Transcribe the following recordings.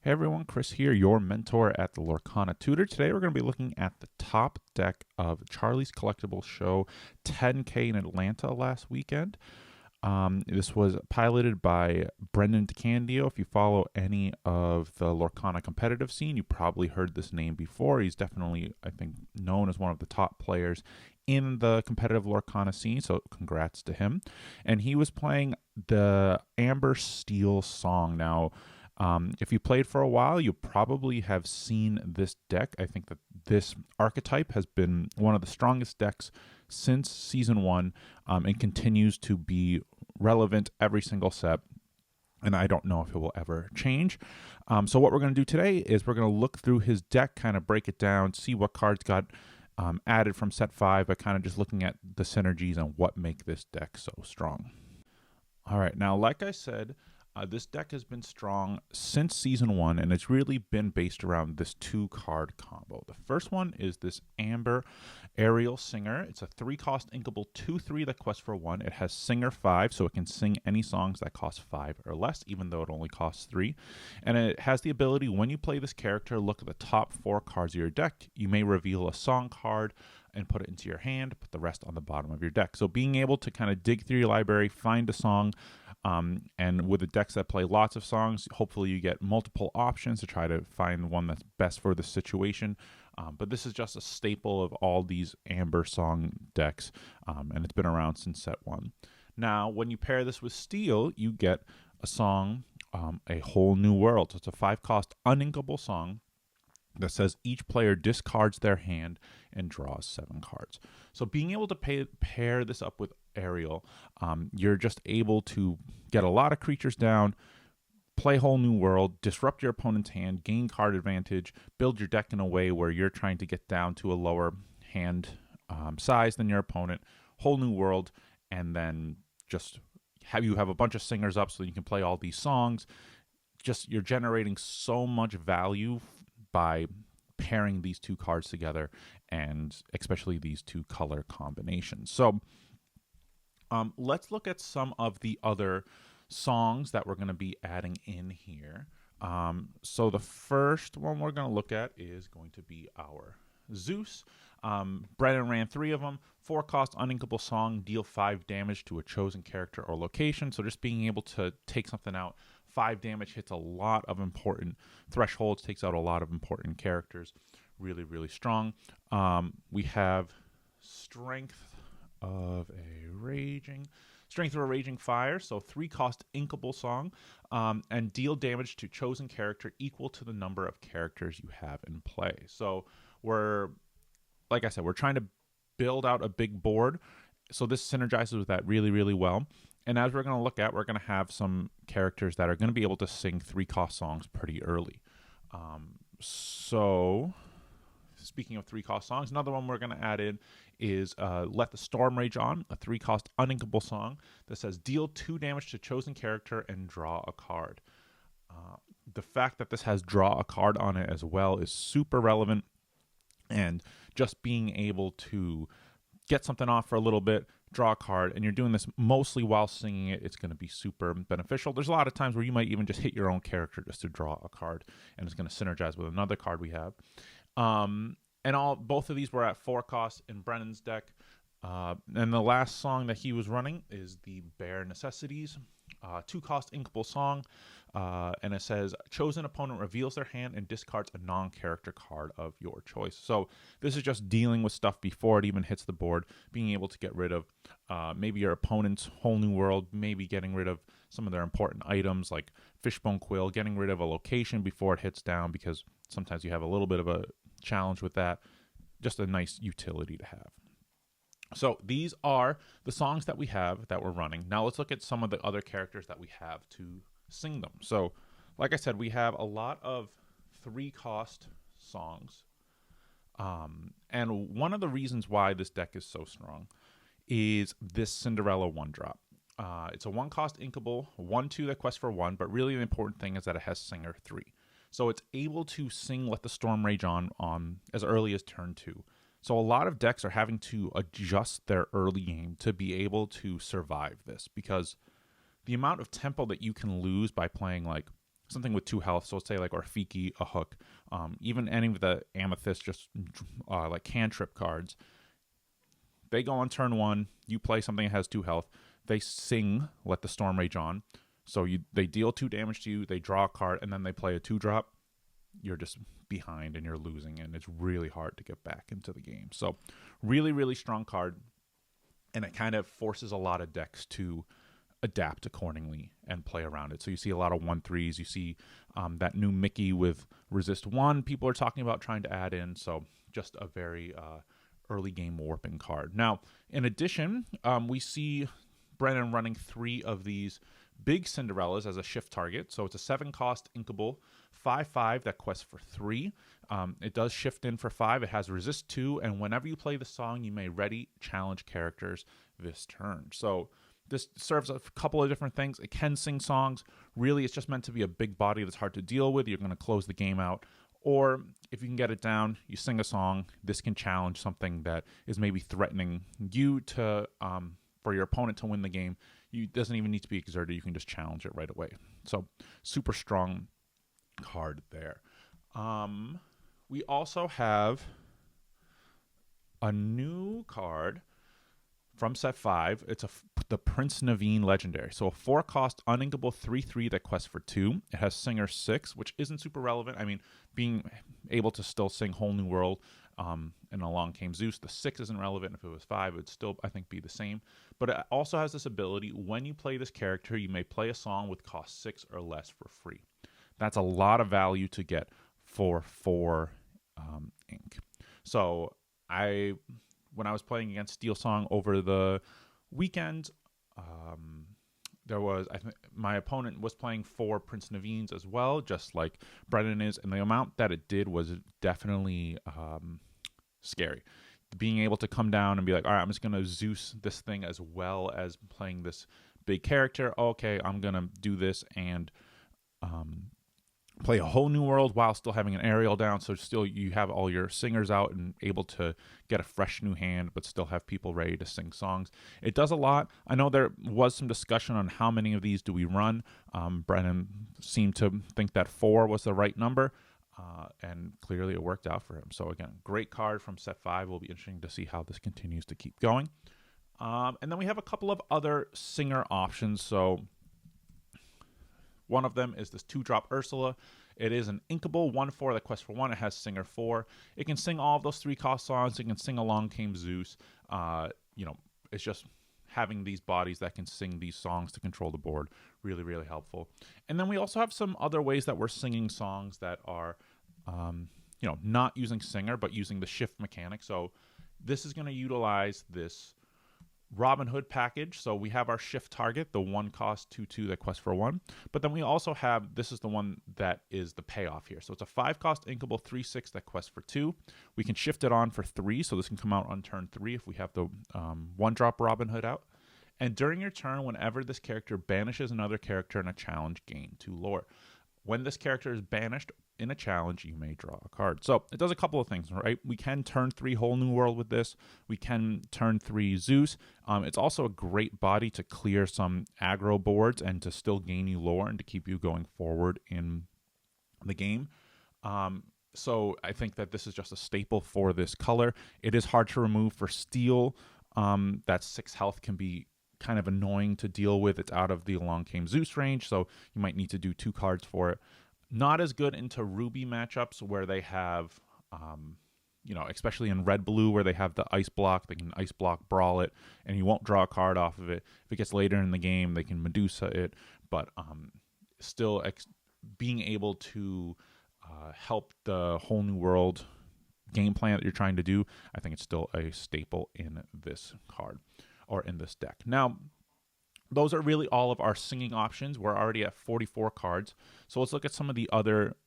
Hey everyone, Chris here, your mentor at the Lorcana Tutor. Today we're going to be looking at the top deck of Charlie's Collectibles Show 10K in Atlanta last weekend. This was piloted by Brendan DeCandio. If you follow any of the Lorcana competitive scene, you probably heard this name before. He's definitely, I think, known as one of the top players in the competitive Lorcana scene, so congrats to him. And he was playing the Amber Steel song. Now, if you played for a while, you probably have seen this deck. I think that this archetype has been one of the strongest decks since Season 1 and continues to be relevant every single set. And I don't know if it will ever change. So what we're going to do today is we're going to look through his deck, kind of break it down, see what cards got added from set 5, but kind of just looking at the synergies and what make this deck so strong. All right, now, like I said, this deck has been strong since Season 1, and it's really been based around this 2-card combo. The first one is this Amber Aerial Singer. It's a 3-cost inkable 2/3 that quests for 1. It has Singer 5, so it can sing any songs that cost 5 or less, even though it only costs 3. And it has the ability, when you play this character, look at the top 4 cards of your deck. You may reveal a song card and put it into your hand, put the rest on the bottom of your deck. So being able to kind of dig through your library, find a song, and with the decks that play lots of songs, hopefully you get multiple options to try to find one that's best for the situation. But this is just a staple of all these Amber song decks, and it's been around since set 1. Now, when you pair this with Steel, you get a song, A Whole New World. So it's a 5-cost uninkable song that says each player discards their hand and draws 7 cards. So being able to pair this up with Aerial, you're just able to get a lot of creatures down, play Whole New World, disrupt your opponent's hand, gain card advantage, build your deck in a way where you're trying to get down to a lower hand size than your opponent, Whole New World, and then just have a bunch of singers up so you can play all these songs. Just you're generating so much value by pairing these 2 cards together, and especially these 2 color combinations. So let's look at some of the other songs that we're going to be adding in here. So the first one we're going to look at is going to be our Zeus. Brennan ran 3 of them. 4-cost uninkable song, deal 5 damage to a chosen character or location. So just being able to take something out, 5 damage hits a lot of important thresholds, takes out a lot of important characters. Really, really strong. We have Strength of a Raging Fire, so 3-cost inkable song, and deal damage to chosen character equal to the number of characters you have in play. So like I said, we're trying to build out a big board, so this synergizes with that really, really well. And as we're going to look at, we're going to have some characters that are going to be able to sing 3-cost songs pretty early. So speaking of 3-cost songs, another one we're going to add in is Let the Storm Rage On, a 3-cost uninkable song that says deal 2 damage to chosen character and draw a card. The fact that this has draw a card on it as well is super relevant, and just being able to get something off for a little bit, draw a card, and you're doing this mostly while singing it, it's going to be super beneficial. There's a lot of times where you might even just hit your own character just to draw a card, and it's going to synergize with another card we have. And both of these were at 4 costs in Brennan's deck. And the last song that he was running is the Bare Necessities, 2-cost inkable song, and it says chosen opponent reveals their hand and discards a non-character card of your choice. So this is just dealing with stuff before it even hits the board, being able to get rid of maybe your opponent's Whole New World, maybe getting rid of some of their important items like Fishbone Quill, getting rid of a location before it hits down, because sometimes you have a little bit of a challenge with that. Just a nice utility to have. So these are the songs that we have that we're running. Now let's look at some of the other characters that we have to sing them. So like I said, we have a lot of 3-cost songs. And one of the reasons why this deck is so strong is this Cinderella 1-drop. It's a 1-cost inkable, 1/2 that quests for 1, but really the important thing is that it has Singer 3. So it's able to sing Let the Storm Rage On as early as turn 2. So a lot of decks are having to adjust their early game to be able to survive this, because the amount of tempo that you can lose by playing like something with 2 health. So let's say like Rafiki, a hook, even any of the amethyst, just like cantrip cards. They go on turn 1. You play something that has 2 health. They sing "Let the Storm Rage On." So they deal 2 damage to you. They draw a card, and then they play a 2-drop. You're just behind and you're losing, and it's really hard to get back into the game. So really, really strong card, and it kind of forces a lot of decks to adapt accordingly and play around it. So you see a lot of 1/3s. You see that new Mickey with resist 1 people are talking about trying to add in. So just a very early game warping card. Now, in addition, we see Brennan running 3 of these big Cinderellas as a shift target. So it's a 7-cost inkable 5/5 that quests for 3. It does shift in for 5. It has resist 2, and whenever you play the song, you may ready challenge characters this turn. So this serves a couple of different things. It can sing songs. Really, it's just meant to be a big body that's hard to deal with. You're going to close the game out. Or if you can get it down, you sing a song. This can challenge something that is maybe threatening you to for your opponent to win the game. It doesn't even need to be exerted. You can just challenge it right away. So super strong card there. We also have a new card from set 5. It's the Prince Naveen Legendary. So a 4-cost uninkable 3/3 that quests for 2. It has Singer 6, which isn't super relevant. I mean, being able to still sing Whole New World, and Along Came Zeus, the 6 isn't relevant. If it was 5, it would still, I think, be the same. But it also has this ability, when you play this character, you may play a song with cost 6 or less for free. That's a lot of value to get for 4 ink. So when I was playing against Steel Song over the weekend, my opponent was playing 4 Prince Naveens as well, just like Brennan is, and the amount that it did was definitely scary. Being able to come down and be like, all right, I'm just going to Zeus this thing as well as playing this big character. Okay, I'm going to do this and play a Whole New World while still having an aerial down, so still you have all your singers out and able to get a fresh new hand, but still have people ready to sing songs. It does a lot. I know there was some discussion on how many of these do we run. Brennan seemed to think that 4 was the right number, and clearly it worked out for him. So again, great card from set 5. Will be interesting to see how this continues to keep going. And then we have a couple of other singer options. So one of them is this 2-drop Ursula. It is an inkable 1/4 that quests for 1. It has Singer 4. It can sing all of those 3-cost songs. It can sing Along Came Zeus. It's just having these bodies that can sing these songs to control the board. Really, really helpful. And then we also have some other ways that we're singing songs that are, not using Singer, but using the shift mechanic. So this is going to utilize this Robin Hood package. So we have our shift target, the 1-cost 2/2 that quests for 1. But then we also have, this is the one that is the payoff here. So it's a 5-cost inkable 3/6 that quests for 2. We can shift it on for 3, so this can come out on turn 3 if we have the 1-drop Robin Hood out. And during your turn, whenever this character banishes another character in a challenge, gain 2 lore. When this character is banished in a challenge, you may draw a card. So it does a couple of things, right? We can turn 3 Whole New World with this. We can turn 3 Zeus. It's also a great body to clear some aggro boards and to still gain you lore and to keep you going forward in the game. So I think that this is just a staple for this color. It is hard to remove for Steel. That 6 health can be kind of annoying to deal with. It's out of the Along Came Zeus range, so you might need to do 2 cards for it. Not as good into Ruby matchups where they have, especially in red-blue where they have the ice block. They can ice block Brawl it, and you won't draw a card off of it. If it gets later in the game, they can Medusa it, but still being able to help the Whole New World game plan that you're trying to do, I think it's still a staple in this card or in this deck. Now, those are really all of our singing options. We're already at 44 cards. So let's look at some of the other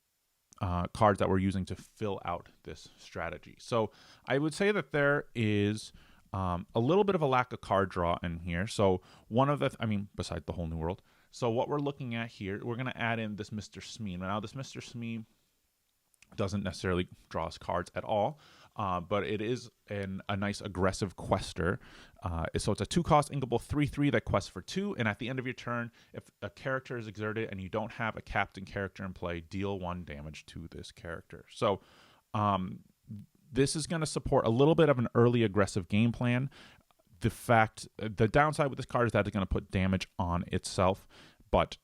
cards that we're using to fill out this strategy. So I would say that there is a little bit of a lack of card draw in here. So besides the Whole New World. So what we're looking at here, we're going to add in this Mr. Smee. Now, this Mr. Smee doesn't necessarily draw us cards at all. but it is a nice aggressive quester. So it's a 2-cost inkable 3/3 that quests for 2, and at the end of your turn, if a character is exerted and you don't have a captain character in play, deal 1 damage to this character. So this is going to support a little bit of an early aggressive game plan. The downside with this card is that it's going to put damage on itself, but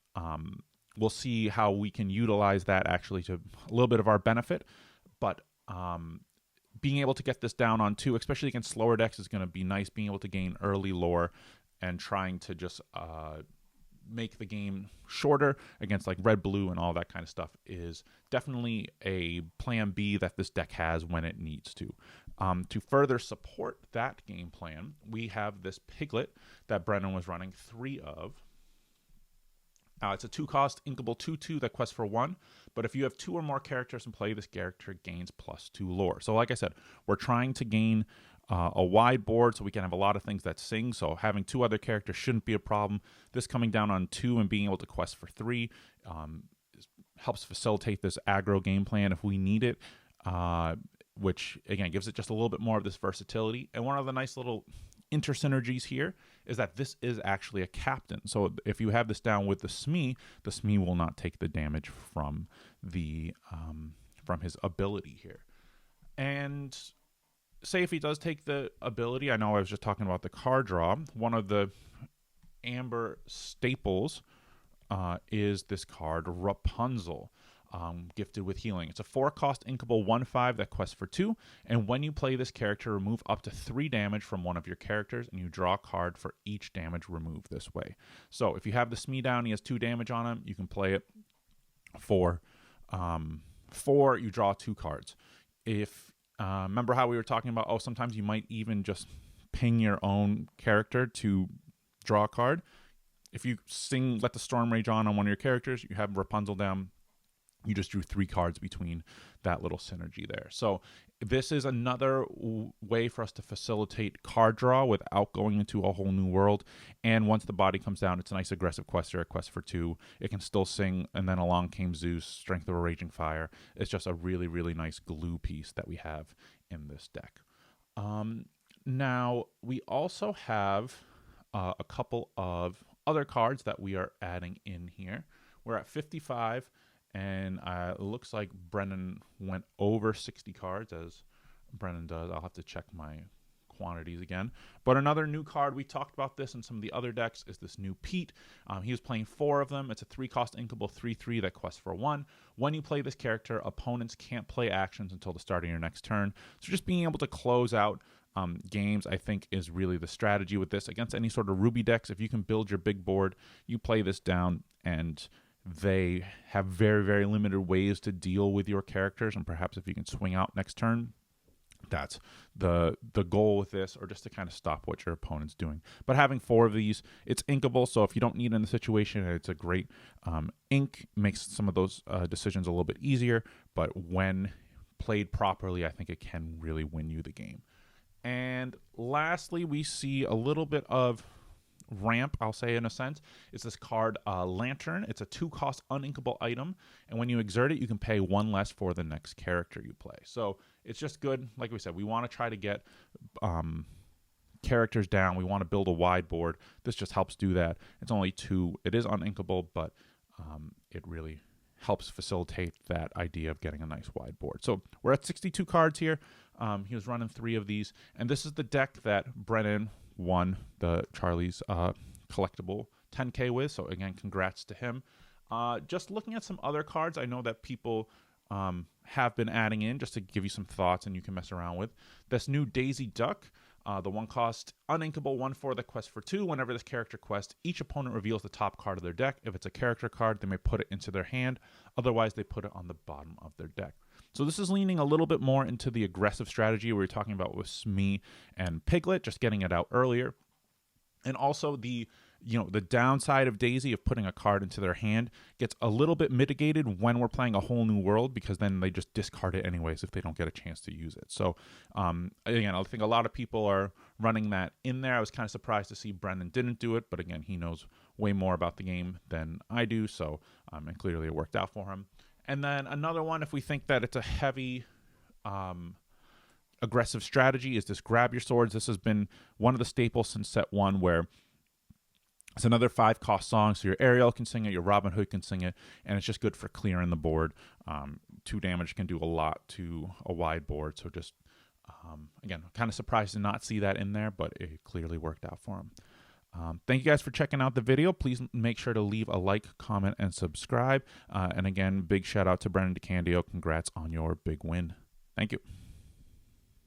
we'll see how we can utilize that actually to a little bit of our benefit. But being able to get this down on 2, especially against slower decks, is going to be nice. Being able to gain early lore and trying to just make the game shorter against like red, blue, and all that kind of stuff is definitely a plan B that this deck has when it needs to. To further support that game plan, we have this Piglet that Brennan was running 3 of. It's a 2-cost inkable 2/2 that quests for 1, but if you have 2 or more characters in play, this character gains +2 lore. So like I said, we're trying to gain a wide board so we can have a lot of things that sing, so having 2 other characters shouldn't be a problem. This coming down on 2 and being able to quest for 3 helps facilitate this aggro game plan if we need it, which again gives it just a little bit more of this versatility. And one of the nice little intersynergies here is that this is actually a captain. So if you have this down with the Smee will not take the damage from from his ability here. And say if he does take the ability, I know I was just talking about the card draw. One of the Amber staples is this card Rapunzel, gifted with healing. It's a 4-cost inkable 1/5 that quests for 2, and when you play this character, remove up to 3 damage from one of your characters, and you draw a card for each damage removed this way. So if you have the Smee down, he has 2 damage on him, you can play it for 4, you draw 2 cards. If remember how we were talking about, sometimes you might even just ping your own character to draw a card. If you let the Storm Rage on one of your characters, you have Rapunzel down, you just drew 3 cards between that little synergy there. So this is another way for us to facilitate card draw without going into a whole new world. And once the body comes down, it's a nice aggressive quester, a quest for 2. It can still sing, and then along came Zeus, Strength of a Raging Fire. It's just a really, really nice glue piece that we have in this deck. Now, we also have a couple of other cards that we are adding in here. We're at 55. And it looks like Brennan went over 60 cards, as Brennan does. I'll have to check my quantities again. But another new card, we talked about this in some of the other decks, is this new Pete. He was playing 4 of them. It's a 3-cost inkable 3/3 that quests for 1. When you play this character, opponents can't play actions until the start of your next turn. So just being able to close out games, I think, is really the strategy with this. Against any sort of Ruby decks, if you can build your big board, you play this down, and they have very, very limited ways to deal with your characters, and perhaps if you can swing out next turn, that's the goal with this, or just to kind of stop what your opponent's doing. But having 4 of these, it's inkable, so if you don't need it in the situation, it's a great ink, makes some of those decisions a little bit easier, but when played properly, I think it can really win you the game. And lastly, we see a little bit of ramp, I'll say, in a sense. It's this card Lantern. It's a 2-cost uninkable item, and when you exert it, you can pay 1 less for the next character you play. So it's just good. Like we said, we want to try to get characters down. We want to build a wide board. This just helps do that. It's only 2. It is uninkable, but it really helps facilitate that idea of getting a nice wide board. So we're at 62 cards here. He was running 3 of these, and this is the deck that Brennan won the Charlie's collectible 10K with. So again, congrats to him. Just looking at some other cards, I know that people have been adding in, just to give you some thoughts and you can mess around with. This new Daisy Duck, the 1-cost uninkable 1/4 that quests for 2. Whenever this character quests, each opponent reveals the top card of their deck. If it's a character card, they may put it into their hand. Otherwise, they put it on the bottom of their deck. So this is leaning a little bit more into the aggressive strategy we were talking about with Smee and Piglet, just getting it out earlier. And also the downside of Daisy, of putting a card into their hand, gets a little bit mitigated when we're playing a whole new world, because then they just discard it anyways if they don't get a chance to use it. So again, I think a lot of people are running that in there. I was kind of surprised to see Brendan didn't do it, but again, he knows way more about the game than I do, so and clearly it worked out for him. And then another one, if we think that it's a heavy aggressive strategy is this grab your swords. This has been one of the staples since set 1, where it's another 5-cost song, so your Ariel can sing it, your Robin Hood can sing it, and it's just good for clearing the board. 2 damage can do a lot to a wide board, so just, again, kind of surprised to not see that in there, but it clearly worked out for him. Thank you guys for checking out the video. Please make sure to leave a like, comment, and subscribe. And again, big shout out to Brennan DeCandio. Congrats on your big win. Thank you.